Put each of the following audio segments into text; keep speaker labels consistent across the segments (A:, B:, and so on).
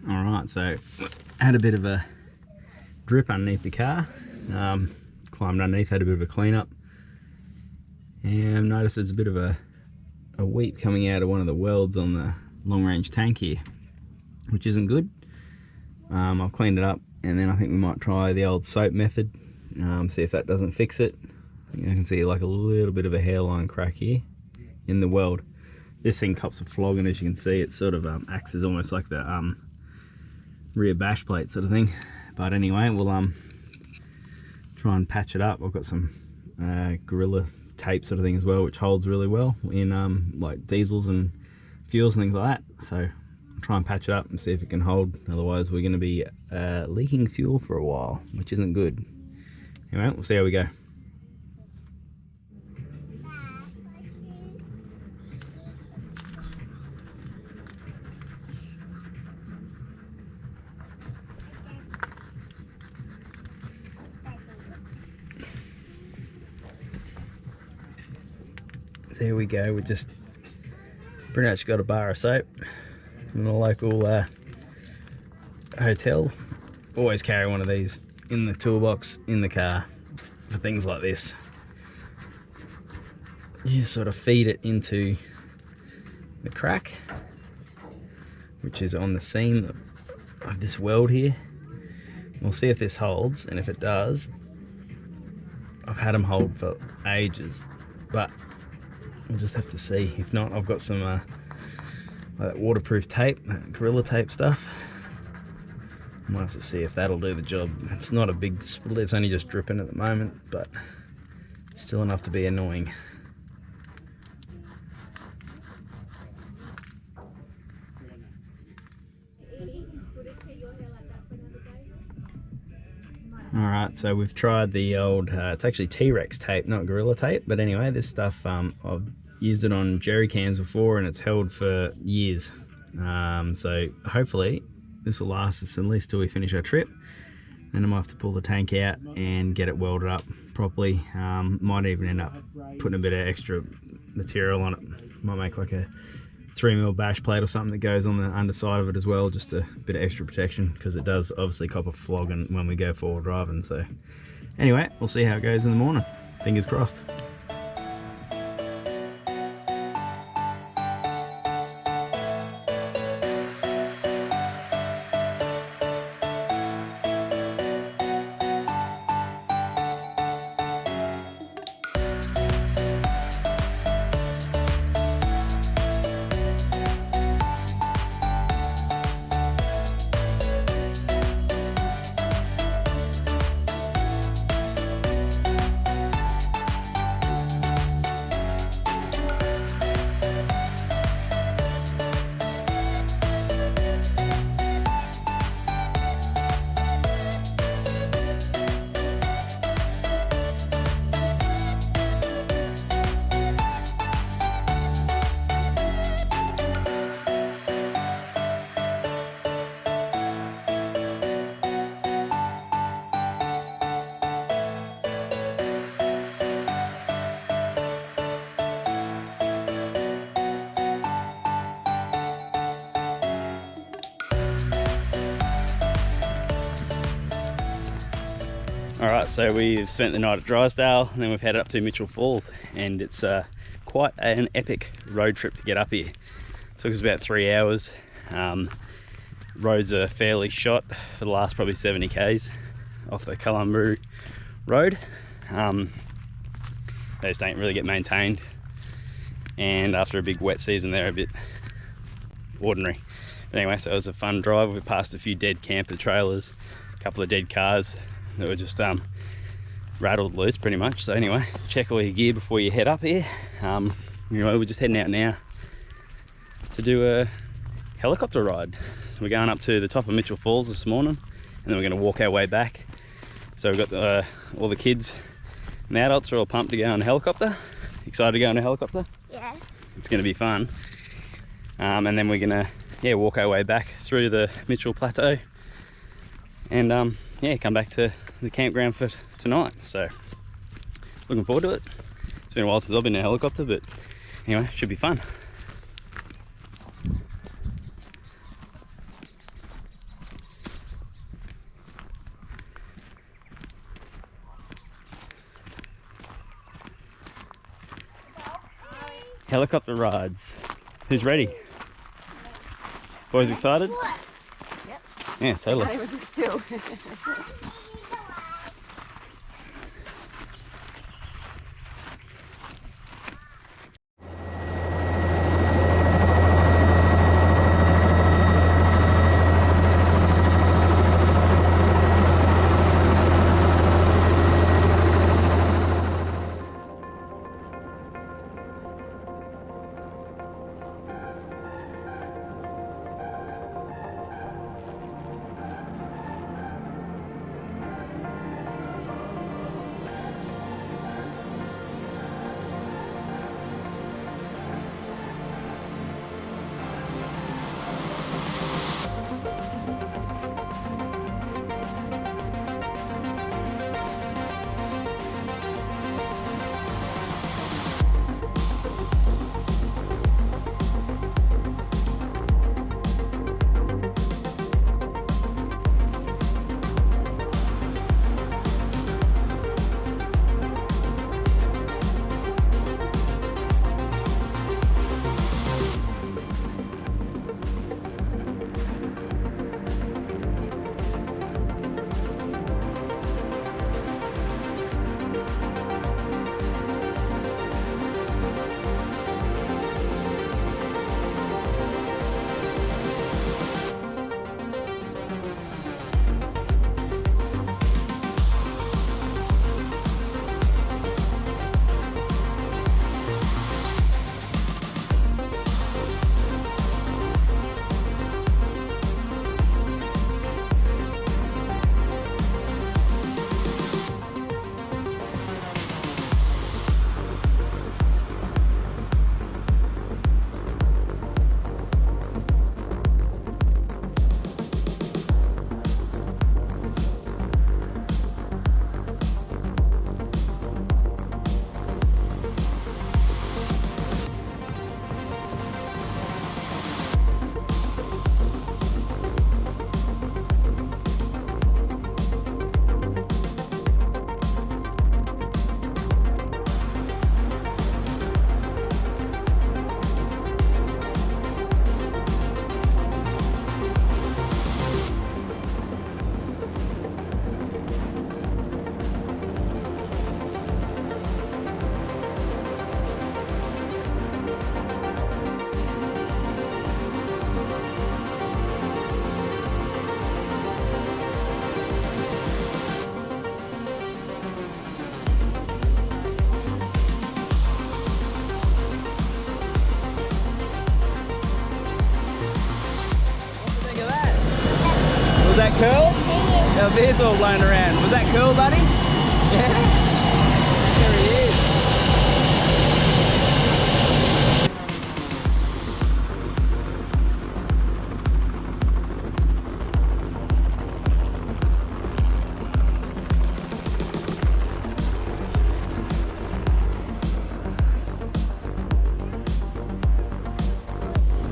A: Alright, so had a bit of a drip underneath the car, climbed underneath, had a bit of a clean up, and noticed there's a bit of a weep coming out of one of the welds on the long range tank here, which isn't good. I've cleaned it up, and then I think we might try the old soap method, see if that doesn't fix it. I can see like a little bit of a hairline crack here in the weld. This thing cops a flog, and as you can see, it sort of acts as almost like the rear bash plate sort of thing. But anyway, we'll try and patch it up. I've got some Gorilla tape sort of thing as well, which holds really well in like diesels and fuels and things like that. So I'll try and patch it up and see if it can hold. Otherwise we're going to be leaking fuel for a while, which isn't good. Anyway, we'll see how we go. There we go. We just pretty much got a bar of soap from the local hotel. Always carry one of these in the toolbox in the car for things like this. You sort of feed it into the crack, which is on the seam of this weld here. We'll see if this holds, and if it does, I've had them hold for ages, but we'll just have to see. If not, I've got some like that waterproof tape, Gorilla tape stuff. Might have to see if that'll do the job. It's not a big split, it's only just dripping at the moment, but still enough to be annoying. Alright, so we've tried the old, it's actually T-Rex tape, not Gorilla tape, but anyway, this stuff, I've used it on jerry cans before and it's held for years. So hopefully this will last us at least till we finish our trip. Then I might have to pull the tank out and get it welded up properly. Might even end up putting a bit of extra material on it. Might make like a 3mm bash plate or something that goes on the underside of it as well, just a bit of extra protection, because it does obviously cop a flog when we go forward driving. So anyway, we'll see how it goes in the morning. Fingers crossed. Alright, so we've spent the night at Drysdale and then we've headed up to Mitchell Falls, and it's quite an epic road trip to get up here. It took us about 3 hours. Roads are fairly shot for the last probably 70 k's off the Kalumburu Road. They just don't really get maintained, and after a big wet season they're a bit ordinary. But anyway, so it was a fun drive. We passed a few dead camper trailers, a couple of dead cars that were just rattled loose pretty much. So anyway, check all your gear before you head up here. We're just heading out now to do a helicopter ride. So we're going up to the top of Mitchell Falls this morning, and then we're going to walk our way back. So we've got all the kids and the adults are all pumped to go on a helicopter. Excited to go on a helicopter? Yeah. It's going to be fun. And then we're going to walk our way back through the Mitchell Plateau, and come back to the campground for tonight. So looking forward to it. It's been a while since I've been in a helicopter, but anyway, should be fun. Helicopter rides. Who's ready? Boys excited?
B: Yep.
A: Yeah, totally.
B: How was it still?
A: that cool? Our beard's all blown around. Was that cool, buddy? Yeah? There he is.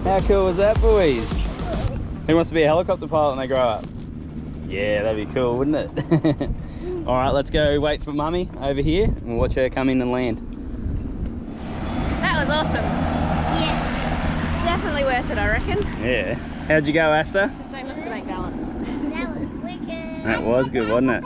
A: How cool was that, boys? Who wants to be a helicopter pilot when they grow up? Yeah, that'd be cool, wouldn't it? Alright, let's go wait for Mummy over here and we'll watch her come in and land.
B: That was awesome. Yeah. Definitely worth it, I reckon.
A: Yeah. How'd you go, Asta?
B: Just don't look at the bank balance.
C: That was wicked.
A: That was good, wasn't it?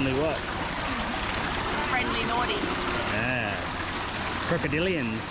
A: Friendly what?
B: Friendly naughty.
A: Ah, crocodilians.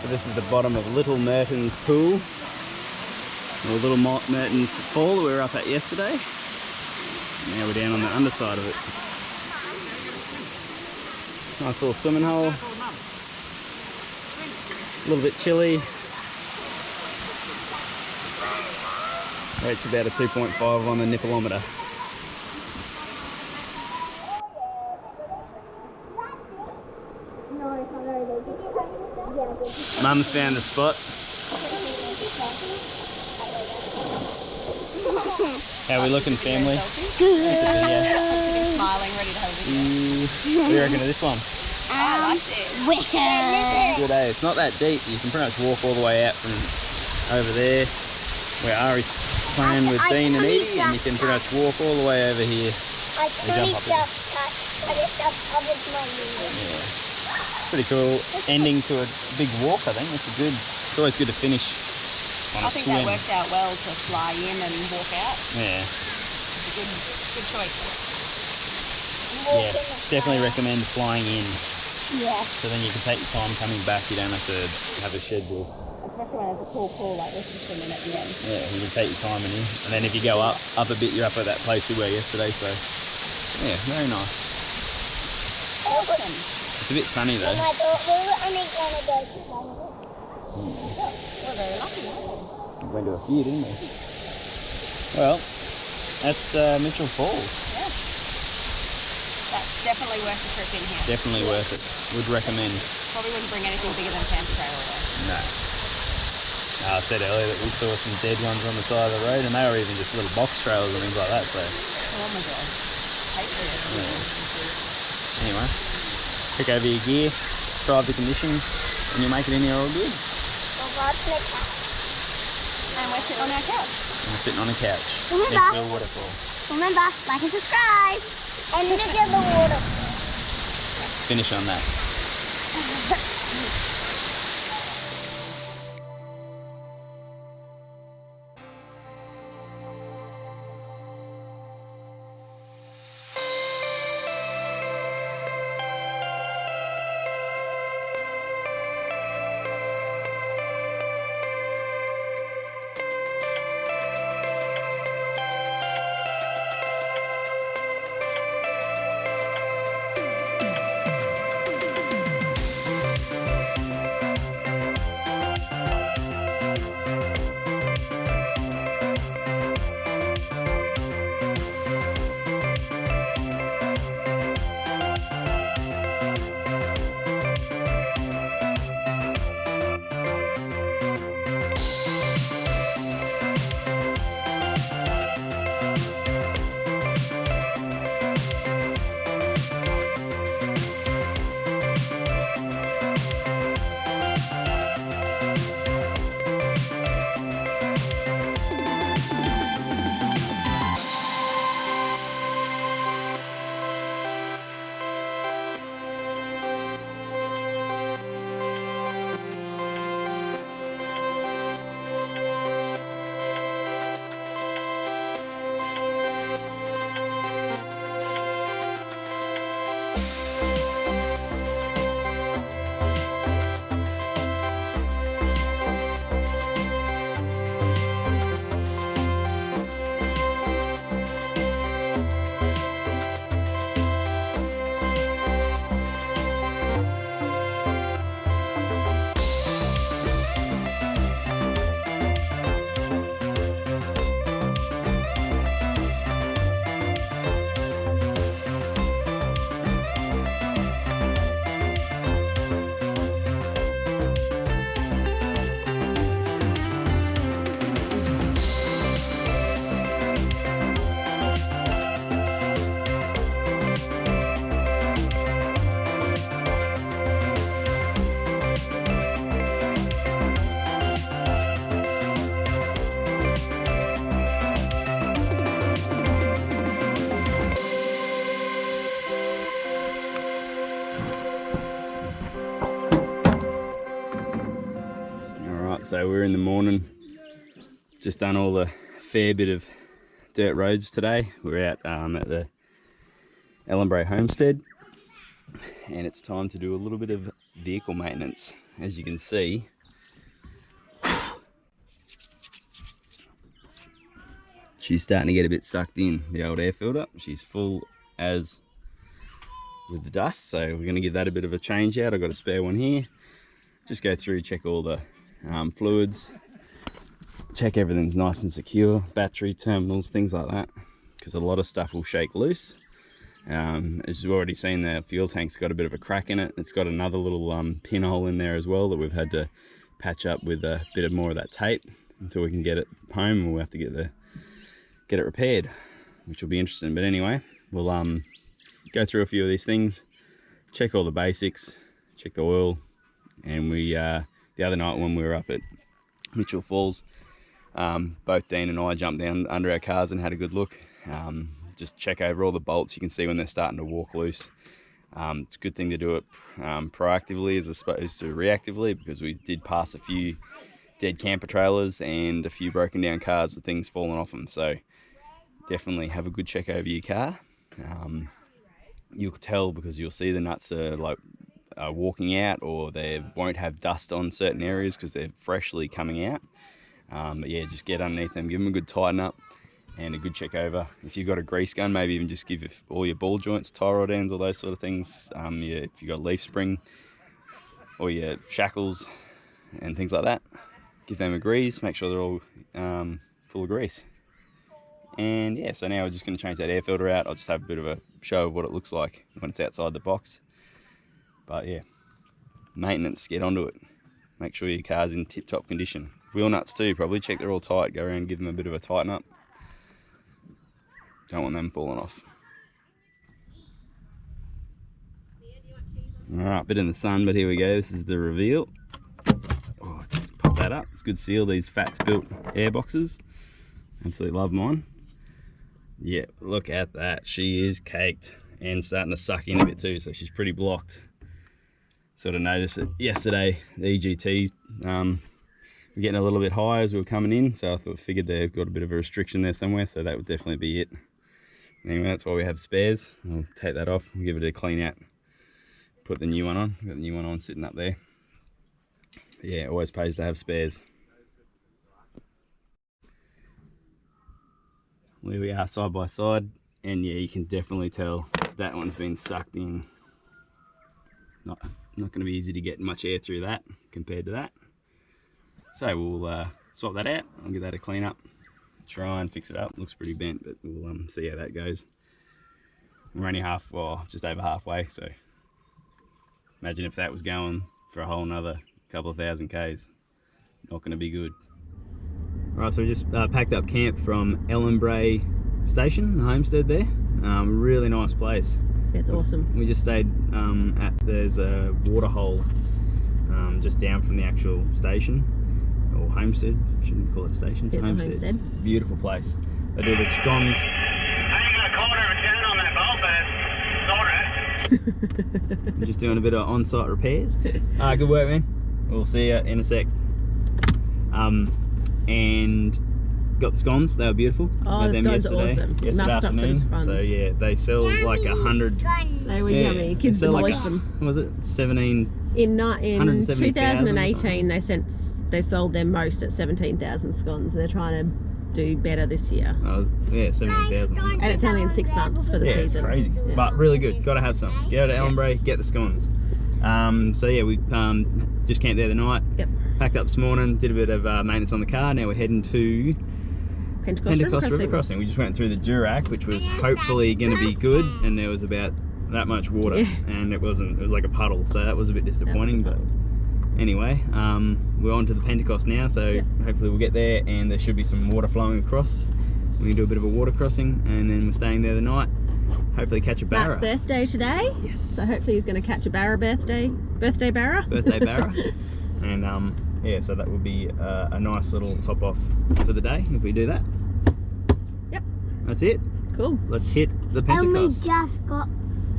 A: So this is the bottom of Little Merton's pool, or Little Merton's fall that we were up at yesterday. Now we're down on the underside of it. Nice little swimming hole. A little bit chilly. Rate's about a 2.5 on the nippleometer. Mum's found the spot. How are we looking, family?
B: Good. Smiling, ready to have a video.
A: What do you reckon of this one?
B: I like it.
C: Wicked.
A: Good, eh? It's not that deep. You can pretty much walk all the way out from over there, where Ari's playing with Dean and Edie, and you can pretty much walk all the way over here.
C: I just covered my knees.
A: Pretty cool ending to a big walk, I think. It's always good to finish on a
B: I think
A: swim.
B: that worked out well to fly in and walk out.
A: Yeah.
B: It's a good choice.
A: Yeah, definitely recommend flying in.
C: Yeah.
A: So then you can take your time coming back. You don't have to have a schedule.
B: Especially when there's a cool pool like this to swim in at the end.
A: Yeah, you can take your time in. And then if you go up a bit, you're up at that place we were yesterday. So yeah, very nice.
B: Awesome.
A: It's a bit sunny though.
C: I thought we were only going to go to one.
B: We're very lucky, aren't we?
A: We went to a few, didn't we? Well, that's Mitchell Falls.
B: Yeah. That's definitely worth the trip in here.
A: Definitely worth it. Would recommend.
B: Probably wouldn't bring anything bigger than a camper trailer though.
A: No. I said earlier that we saw some dead ones on the side of the road, and they were even just little box trailers and things like that. So
B: Oh my god. Patriot.
A: yeah. Anyway, pick over your gear, drive the conditions, and you'll make it in here all good.
C: Well, what's the cat?
B: And we're sitting on our couch.
A: And we're sitting on a couch
C: Remember?
A: next to a waterfall.
C: Remember, like and subscribe. And look at the water.
A: Finish on that. So we're in the morning, just done all the fair bit of dirt roads today. We're out at the Elenbrae Homestead, and it's time to do a little bit of vehicle maintenance. As you can see, she's starting to get a bit sucked in, the old air filter. She's full as with the dust, so we're going to give that a bit of a change out. I've got a spare one here. Just go through, check all the fluids, check everything's nice and secure, battery, terminals, things like that, because a lot of stuff will shake loose. As you've already seen, the fuel tank's got a bit of a crack in it. It's got another little pinhole in there as well that we've had to patch up with a bit of more of that tape until we can get it home, and we'll have to get it repaired, which will be interesting. But anyway, we'll go through a few of these things, check all the basics, check the oil. And we the other night when we were up at Mitchell Falls, both Dean and I jumped down under our cars and had a good look. Just check over all the bolts. You can see when they're starting to walk loose. It's a good thing to do it proactively as opposed to reactively, because we did pass a few dead camper trailers and a few broken down cars with things falling off them. So definitely have a good check over your car. You'll tell because you'll see the nuts are like walking out, or they won't have dust on certain areas because they're freshly coming out. But yeah, just get underneath them, give them a good tighten up and a good check over. If you've got a grease gun, maybe even just give all your ball joints, tie rod ends, all those sort of things. Yeah, if you've got leaf spring or your shackles and things like that, give them a grease, make sure they're all full of grease. And yeah, so now we're just going to change that air filter out. I'll just have a bit of a show of what it looks like when it's outside the box. But yeah, maintenance, get onto it. Make sure your car's in tip-top condition. Wheel nuts too, probably check they're all tight. Go around and give them a bit of a tighten up. Don't want them falling off. Alright, bit in the sun, but here we go. This is the reveal. Oh, just pop that up. It's a good seal, these Fats built air boxes. Absolutely love mine. Yeah, look at that. She is caked and starting to suck in a bit too, so she's pretty blocked. Sort of noticed it yesterday, the EGTs were getting a little bit high as we were coming in, so I figured they've got a bit of a restriction there somewhere, so that would definitely be it. Anyway, that's why we have spares. I'll take that off and give it a clean out. Put the new one on. Got the new one on sitting up there. But yeah, it always pays to have spares. Where we are side by side, and yeah, you can definitely tell that one's been sucked in. Not going to be easy to get much air through that compared to that. So we'll swap that out. I'll give that a clean up. Try and fix it up. Looks pretty bent, but we'll see how that goes. We're only just over halfway, so imagine if that was going for a whole another couple of thousand Ks. Not going to be good. Right, so we just packed up camp from Ellenbrae Station, the homestead there. Really nice place.
B: It's awesome.
A: We just stayed there's a water hole just down from the actual station, or homestead. Shouldn't call it a station, it's a homestead. Beautiful place. They do the scones. I'm just doing a bit of on-site repairs. Good work, man. We'll see you in a sec. And got the scones. They were beautiful.
B: Oh, the scones are awesome.
A: Yesterday afternoon. So yeah, they sell like 100.
B: They were yummy. Kids demolished them.
A: Was it 17?
B: In 2018, they sold their most at 17,000 scones. And they're trying to do better this year.
A: Yeah, 17,000.
B: And it's only in 6 months for the season.
A: It's crazy, but really good. Got to have some. Go to Ellenbrae, get the scones. So yeah, we just camped there the night. Yep. Packed up this morning, did a bit of maintenance on the car. Now we're heading to Pentecost River Crossing. We just went through the Durack, which was hopefully going to be good, and there was about that much water, and it wasn't. It was like a puddle, so that was a bit disappointing. But anyway, we're on to the Pentecost now, so hopefully we'll get there, and there should be some water flowing across. We can do a bit of a water crossing, and then we're staying there the night. Hopefully catch a barra.
B: Mark's birthday today.
A: Yes.
B: So hopefully he's going to catch a barra birthday barra.
A: Birthday barra. And yeah, so that would be a nice little top off for the day if we do that. Yep. That's it.
B: Cool.
A: Let's hit the Pentecost.
C: And we just got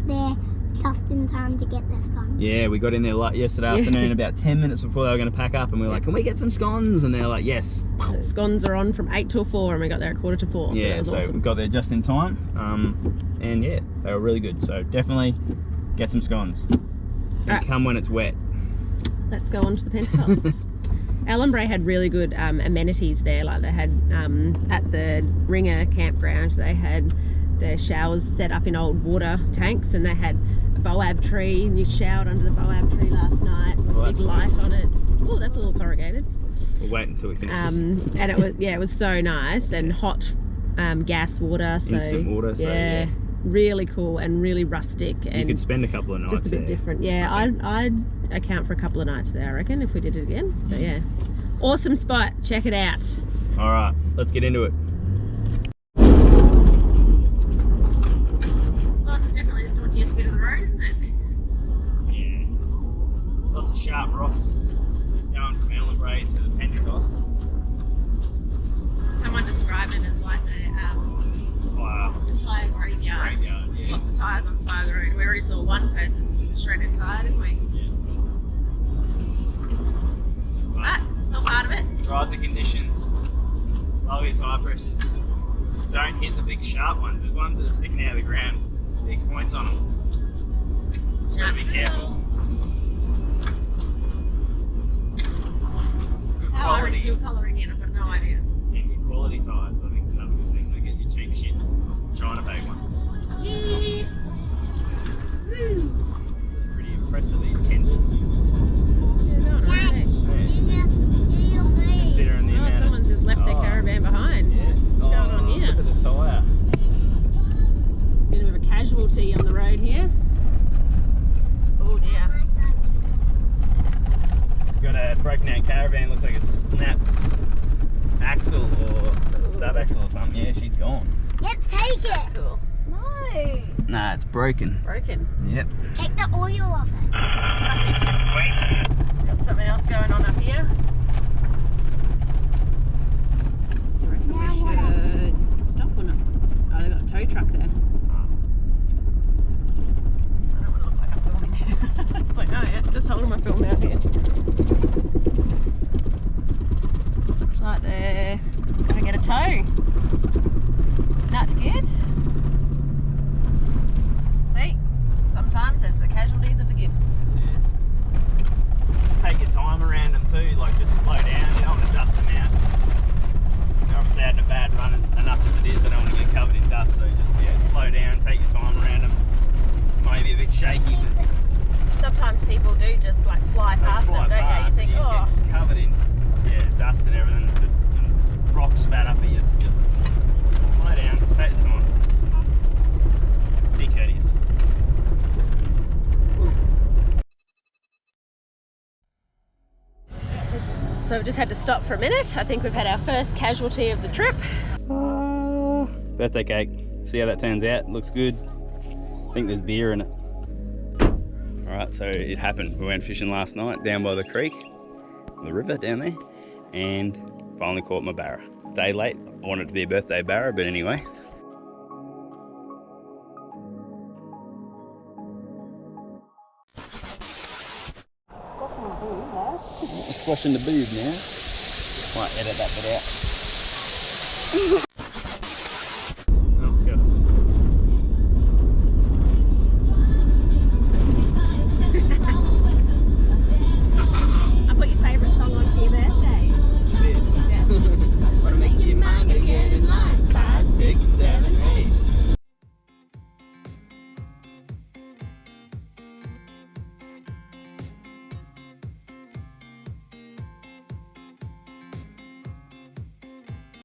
C: there just in time to get the scones.
A: Yeah, we got in there like yesterday afternoon, about 10 minutes before they were going to pack up, and we were like, can we get some scones? And they're like, yes.
B: So scones are on from 8 till 4, and we got there at 3:45.
A: Yeah,
B: so that was awesome.
A: we got there just in time. And yeah, they were really good. So definitely get some scones. And come when it's wet.
B: Let's go on to the Pentecost. Ellenbrae had really good amenities there. Like they had at the Ringer campground, they had their showers set up in old water tanks, and they had a boab tree, and you showered under the boab tree last night with a big light on it. Oh, that's a little corrugated.
A: We'll wait until we finish this.
B: And it was so nice, and hot gas water. So
A: instant water. So yeah.
B: Really cool and really rustic. And
A: you could spend a couple of nights
B: just a bit
A: there.
B: different. Yeah, I'd account for a couple of nights there, I reckon, if we did it again. But yeah, awesome spot. Check it out.
A: All right, let's get into it.
B: Well, this is definitely the dodgiest bit of the road, isn't it?
A: Yeah. Lots of sharp rocks going from Ellenbrae to the Pentecost.
B: Someone described it as like a tyre graveyard.
A: Yeah.
B: Lots of tyres on the side of the road. We already saw one person with a shredded tyre, didn't we?
A: Yeah.
B: But it's all part of it.
A: Drives the conditions. Lower your tyre pressures. Don't hit the big sharp ones. There's ones that are sticking out of the ground. Big points on them. Just gotta be careful.
B: How are we still colouring in? I've got no idea.
A: Yeah, good quality tyres, I think, is another good thing. They get your cheap shit. China bag ones.
B: Yes.
A: Pretty impressed with these Kensets. Considering the amount
B: Someone's just left their caravan behind.
A: Yeah.
B: What's going on here?
A: Look at the tyre.
B: Bit of a casualty on the road here. Oh dear.
A: Got a broken out caravan, looks like it's snapped axle or stub axle or something. Yeah, she's gone.
C: Let's take it.
B: Cool.
C: No.
A: Nah, it's broken.
B: Broken.
A: Yep.
C: Take the oil off it.
B: Got something else going on up here. I reckon we should stop or not? Oh, they've got a tow truck there. I don't want to look like I'm filming. It's like, oh yeah, just holding my film down here. Looks like they're gonna get a tow. That's good. See, sometimes it's the casualties of the Gibb.
A: Just take your time around them too, like just slow down. You don't want to dust them out. They're obviously having a bad run enough as it is. They don't want to get covered in dust, so just slow down, take your time around them. Might be a bit shaky, but
B: Sometimes people do just like fly past them, don't you? You think, oh,
A: get covered in dust and everything. It's just rock spat up at you. So just slow down, take your time. Be courteous.
B: so we've just had to stop for a minute. I think we've had our first casualty of the trip.
A: Birthday cake. See how that turns out. Looks good. I think there's beer in it. Alright, so it happened. We went fishing last night down by the creek, the river down there, and finally caught my barra. Day late. I wanted it to be a birthday barra, but anyway. Squashing the boob now. Might edit that bit out.